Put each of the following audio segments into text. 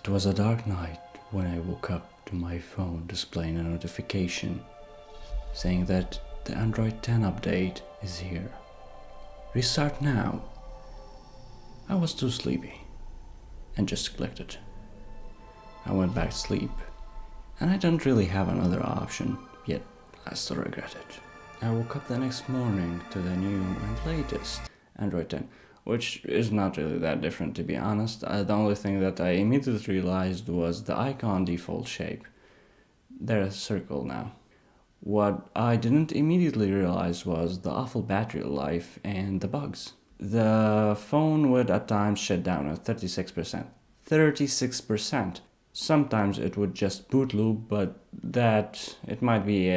It was a dark night when I woke up to my phone displaying a notification saying that the Android 10 update is here. Restart now. I was too sleepy and just clicked it. I went back to sleep and I didn't really have another option, yet I still regret it. I woke up the next morning to the new and latest Android 10, which is not really that different, to be honest. The only thing that I immediately realized was the icon default shape. They're a circle now. What I didn't immediately realize was the awful battery life and the bugs. The phone would at times shut down at 36%. 36%! Sometimes it would just boot loop, but that it might be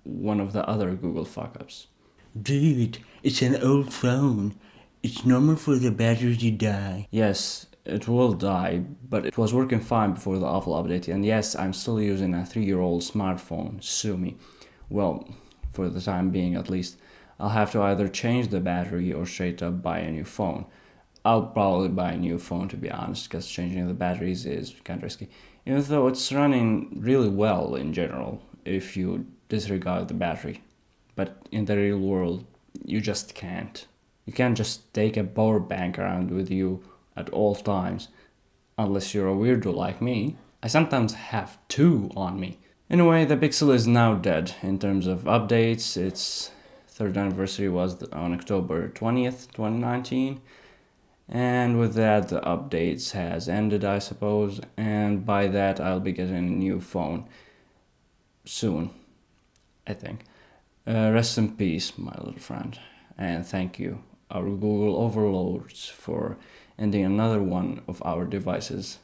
one of the other Google fuck-ups. Dude, it's an old phone. It's normal for the battery to die. Yes, it will die, but it was working fine before the awful update, and yes, I'm still using a 3-year-old smartphone, sue me. Well, for the time being at least. I'll have to either change the battery or straight up buy a new phone. I'll probably buy a new phone, to be honest, because changing the batteries is kind of risky. Even though it's running really well in general, if you disregard the battery. But in the real world, you just can't. You can't just take a power bank around with you at all times, unless you're a weirdo like me. I sometimes have two on me. Anyway, the Pixel is now dead in terms of updates. Its third anniversary was on October 20th, 2019. And with that, the updates has ended, I suppose. And by that, I'll be getting a new phone soon, I think. Rest in peace, my little friend. And thank you, our Google overlords, for ending another one of our devices.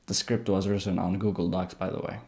The script was written on Google Docs, by the way.